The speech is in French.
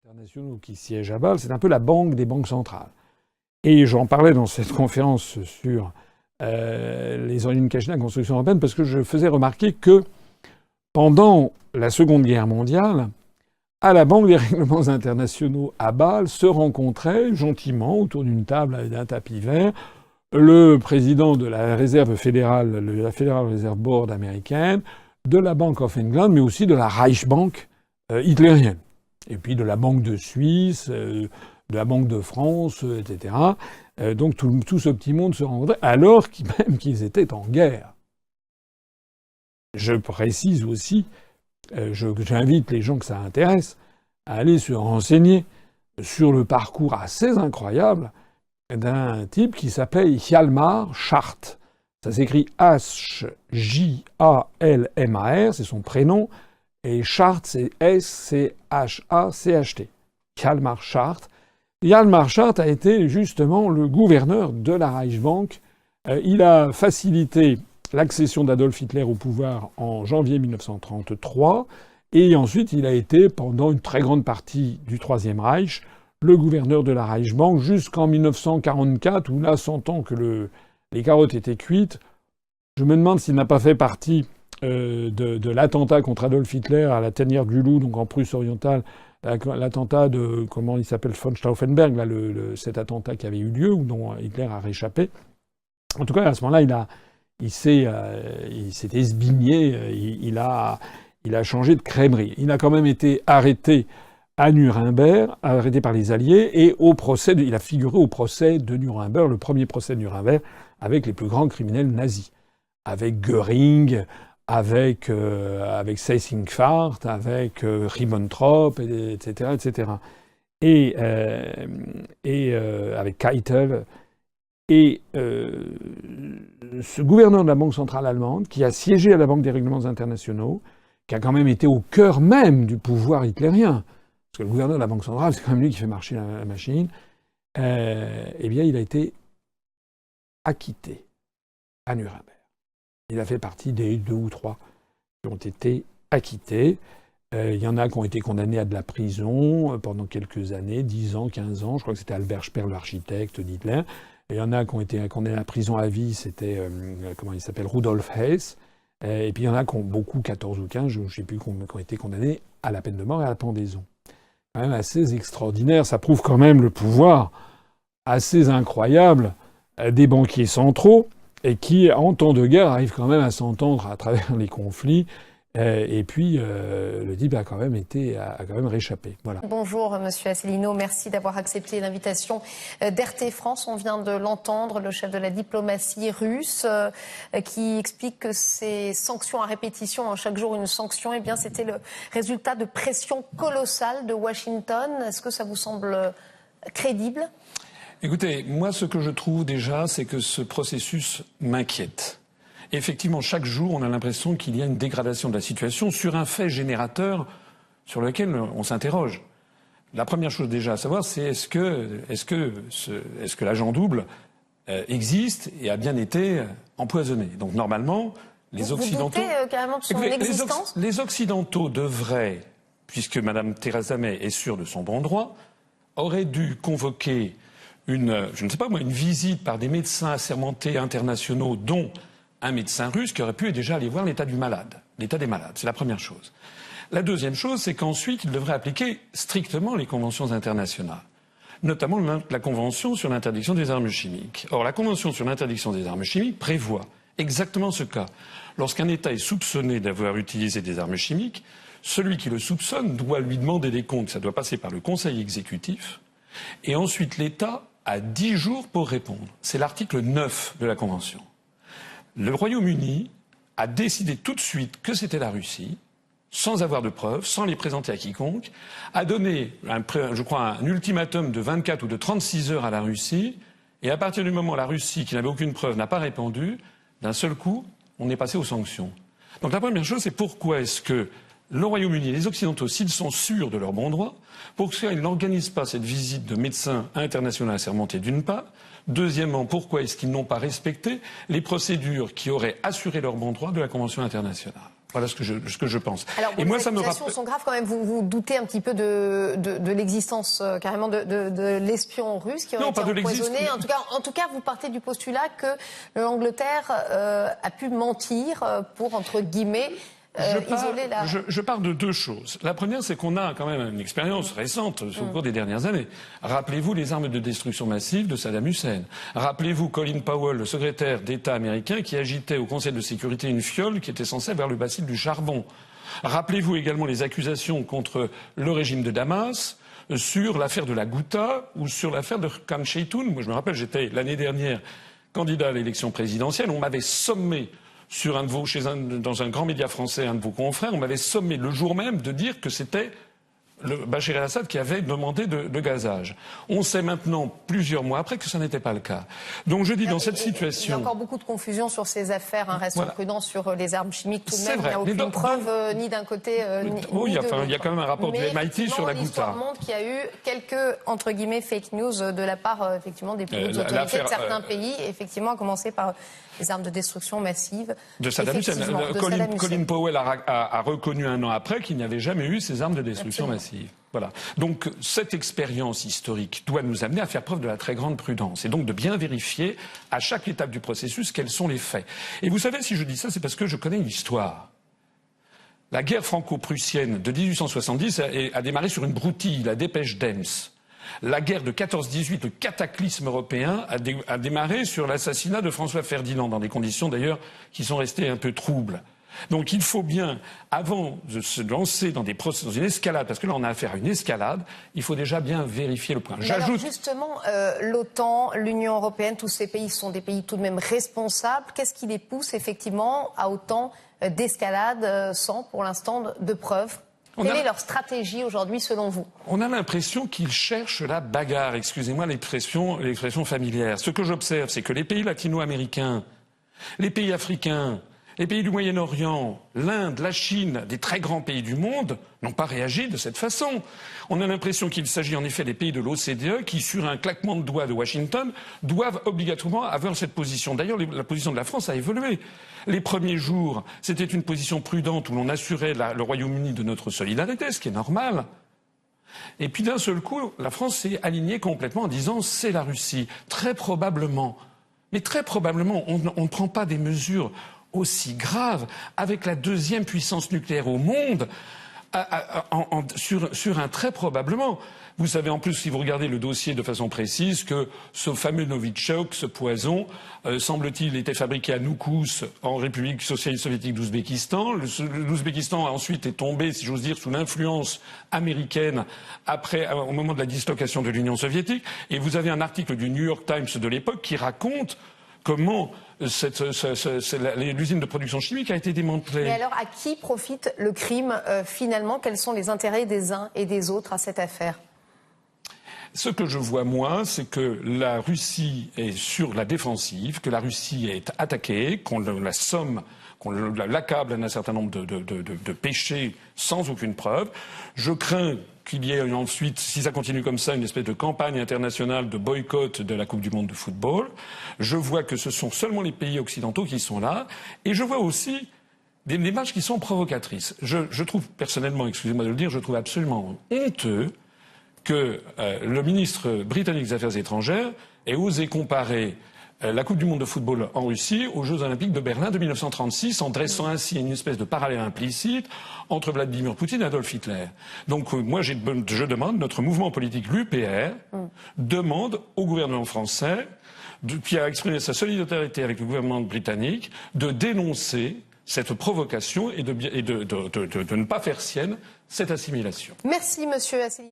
internationaux qui siègent à Bâle, c'est un peu la banque des banques centrales. Et j'en parlais dans cette conférence sur les origines cachées de la construction européenne parce que je faisais remarquer que pendant la Seconde Guerre mondiale, à la Banque des règlements internationaux à Bâle se rencontraient gentiment autour d'une table avec un tapis vert le président de la réserve fédérale, la Federal Reserve Board américaine, de la Bank of England, mais aussi de la Reichsbank hitlérienne. Et puis de la Banque de Suisse, de la Banque de France, etc. Donc tout ce petit monde se rencontrait, alors même qu'ils étaient en guerre. Je précise aussi, j'invite les gens que ça intéresse à aller se renseigner sur le parcours assez incroyable d'un type qui s'appelait Hjalmar Schacht. Ça s'écrit H-J-A-L-M-A-R, c'est son prénom, et Schacht, c'est S-C-H-A-C-H-T. Hjalmar Schacht. Hjalmar Schacht a été justement le gouverneur de la Reichsbank. Il a facilité l'accession d'Adolf Hitler au pouvoir en janvier 1933, et ensuite il a été, pendant une très grande partie du Troisième Reich, le gouverneur de la Reichsbank jusqu'en 1944, où là, sentant que les carottes étaient cuites, je me demande s'il n'a pas fait partie de l'attentat contre Adolf Hitler à la Tanière du Loup, donc en Prusse orientale, l'attentat de, comment il s'appelle, von Stauffenberg, là, cet attentat qui avait eu lieu, dont Hitler a réchappé. En tout cas, à ce moment-là, il s'est esbigné, il a changé de crèmerie. Il a quand même été arrêté à Nuremberg, arrêté par les Alliés, et il a figuré au procès de Nuremberg, le premier procès de Nuremberg, avec les plus grands criminels nazis. Avec Göring, avec Seyss-Inquart, avec Ribbentrop, etc., etc. Et avec Keitel. Et ce gouverneur de la Banque centrale allemande, qui a siégé à la Banque des règlements internationaux, qui a quand même été au cœur même du pouvoir hitlérien, parce que le gouverneur de la Banque centrale, c'est quand même lui qui fait marcher la machine, eh bien, il a été acquitté à Nuremberg. Il a fait partie des 2 ou 3 qui ont été acquittés. Il y en a qui ont été condamnés à de la prison pendant quelques années, 10 ans, 15 ans. Je crois que c'était Albert Speer, l'architecte d'Hitler. Et il y en a qui ont été condamnés à la prison à vie, c'était, comment il s'appelle, Rudolf Hess. Et puis il y en a qui ont beaucoup, 14 ou 15, je ne sais plus, qui ont été condamnés à la peine de mort et à la pendaison. Quand même assez extraordinaire. Ça prouve quand même le pouvoir assez incroyable des banquiers centraux et qui, en temps de guerre, arrivent quand même à s'entendre à travers les conflits. Et puis, le type a quand même réchappé. Voilà. Bonjour, Monsieur Asselineau. Merci d'avoir accepté l'invitation d'RT France. On vient de l'entendre, le chef de la diplomatie russe, qui explique que ces sanctions à répétition, chaque jour une sanction, eh bien, c'était le résultat de pression colossale de Washington. Est-ce que ça vous semble crédible ? Écoutez, moi, ce que je trouve déjà, c'est que ce processus m'inquiète. Effectivement, chaque jour, on a l'impression qu'il y a une dégradation de la situation sur un fait générateur sur lequel on s'interroge. La première chose déjà à savoir, c'est est-ce que l'agent double existe et a bien été empoisonné. Donc normalement, les Occidentaux... Vous doutez carrément de son existence ? Les Occidentaux devraient, puisque Mme Theresa May est sûre de son bon droit, auraient dû convoquer une visite par des médecins assermentés internationaux, dont un médecin russe qui aurait pu déjà aller voir l'état des malades. C'est la première chose. La deuxième chose, c'est qu'ensuite, il devrait appliquer strictement les conventions internationales, notamment la Convention sur l'interdiction des armes chimiques. Or, la Convention sur l'interdiction des armes chimiques prévoit exactement ce cas. Lorsqu'un État est soupçonné d'avoir utilisé des armes chimiques, celui qui le soupçonne doit lui demander des comptes. Ça doit passer par le Conseil exécutif. Et ensuite, l'État a 10 jours pour répondre. C'est l'article 9 de la Convention. Le Royaume-Uni a décidé tout de suite que c'était la Russie, sans avoir de preuves, sans les présenter à quiconque, a donné, je crois, un ultimatum de 24 ou de 36 heures à la Russie, et à partir du moment où la Russie, qui n'avait aucune preuve, n'a pas répondu, d'un seul coup, on est passé aux sanctions. Donc la première chose, c'est pourquoi est-ce que le Royaume-Uni et les Occidentaux, s'ils sont sûrs de leur bon droit, pourquoi ils n'organisent pas cette visite de médecins internationaux assermentés d'une part. Deuxièmement, pourquoi est-ce qu'ils n'ont pas respecté les procédures qui auraient assuré leur bon droit de la Convention internationale. Voilà ce que je pense. Alors, et moi, ça me accusations sont graves quand même. Vous doutez un petit peu de l'existence carrément de l'espion russe qui aurait été empoisonné. En tout cas, vous partez du postulat que l'Angleterre a pu mentir pour, entre guillemets, isoler la... Je pars de deux choses. La première, c'est qu'on a quand même une expérience récente au cours des dernières années. Rappelez-vous les armes de destruction massive de Saddam Hussein. Rappelez-vous Colin Powell, le secrétaire d'État américain, qui agitait au Conseil de sécurité une fiole qui était censée vers le bacille du charbon. Rappelez-vous également les accusations contre le régime de Damas sur l'affaire de la Ghouta ou sur l'affaire de Khan Sheikhoun. Moi, je me rappelle, j'étais l'année dernière candidat à l'élection présidentielle. On m'avait sommé dans un grand média français, un de vos confrères, on m'avait sommé le jour même de dire que c'était le Bachar el-Assad qui avait demandé de gazage. On sait maintenant, plusieurs mois après, que ça n'était pas le cas. Donc je dis dans cette situation... Il y a encore beaucoup de confusion sur ces affaires. Restons prudents sur les armes chimiques tout de même. Vrai. Il n'y a aucune preuve ni d'un côté ni de l'autre. Il y a quand même un rapport du MIT sur la Ghouta. L'histoire montre qu'il y a eu quelques, entre guillemets, fake news de la part effectivement des plus hautes autorités de certains pays, effectivement, à commencer par les armes de destruction massive. De Saddam Hussein. Colin Powell a reconnu un an après qu'il n'y avait jamais eu ces armes de destruction massive. Voilà. Donc cette expérience historique doit nous amener à faire preuve de la très grande prudence et donc de bien vérifier à chaque étape du processus quels sont les faits. Et vous savez, si je dis ça, c'est parce que je connais une histoire. La guerre franco-prussienne de 1870 a démarré sur une broutille, la dépêche d'Ems. La guerre de 14-18, le cataclysme européen, a démarré sur l'assassinat de François Ferdinand, dans des conditions d'ailleurs qui sont restées un peu troubles. Donc il faut bien, avant de se lancer dans une escalade, parce que là on a affaire à une escalade, il faut déjà bien vérifier le point. Alors justement, l'OTAN, l'Union européenne, tous ces pays sont des pays tout de même responsables. Qu'est-ce qui les pousse effectivement à autant d'escalade sans pour l'instant de preuves? Quelle est leur stratégie aujourd'hui selon vous? On a l'impression qu'ils cherchent la bagarre, excusez-moi l'expression familière. Ce que j'observe, c'est que les pays latino-américains, les pays africains, les pays du Moyen-Orient, l'Inde, la Chine, des très grands pays du monde, n'ont pas réagi de cette façon. On a l'impression qu'il s'agit en effet des pays de l'OCDE qui, sur un claquement de doigts de Washington, doivent obligatoirement avoir cette position. D'ailleurs, la position de la France a évolué. Les premiers jours, c'était une position prudente où l'on assurait le Royaume-Uni de notre solidarité, ce qui est normal. Et puis d'un seul coup, la France s'est alignée complètement en disant c'est la Russie. Très probablement, mais très probablement, on ne prend pas des mesures aussi grave avec la deuxième puissance nucléaire au monde sur un très probablement. Vous savez en plus, si vous regardez le dossier de façon précise, que ce fameux Novichok, ce poison, semble-t-il, était fabriqué à Noukous, en République socialiste soviétique d'Ouzbékistan. L'Ouzbékistan ensuite est tombé, si j'ose dire, sous l'influence américaine au moment de la dislocation de l'Union soviétique. Et vous avez un article du New York Times de l'époque qui raconte comment l'usine de production chimique a été démantelée. Mais alors, à qui profite le crime finalement? Quels sont les intérêts des uns et des autres à cette affaire? Ce que je vois, moi, c'est que la Russie est sur la défensive, que la Russie est attaquée, qu'on l'assomme, qu'on l'accable d'un certain nombre de péchés sans aucune preuve. Je crains qu'il y ait ensuite, si ça continue comme ça, une espèce de campagne internationale de boycott de la Coupe du monde de football. Je vois que ce sont seulement les pays occidentaux qui sont là. Et je vois aussi des démarches qui sont provocatrices. Je trouve personnellement, excusez-moi de le dire, je trouve absolument honteux que le ministre britannique des Affaires étrangères ait osé comparer la Coupe du monde de football en Russie aux Jeux olympiques de Berlin de 1936, en dressant ainsi une espèce de parallèle implicite entre Vladimir Poutine et Adolf Hitler. Donc moi, je demande, notre mouvement politique, l'UPR, demande au gouvernement français, qui a exprimé sa solidarité avec le gouvernement britannique, de dénoncer cette provocation et de ne pas faire sienne cette assimilation. Merci, monsieur Asseli.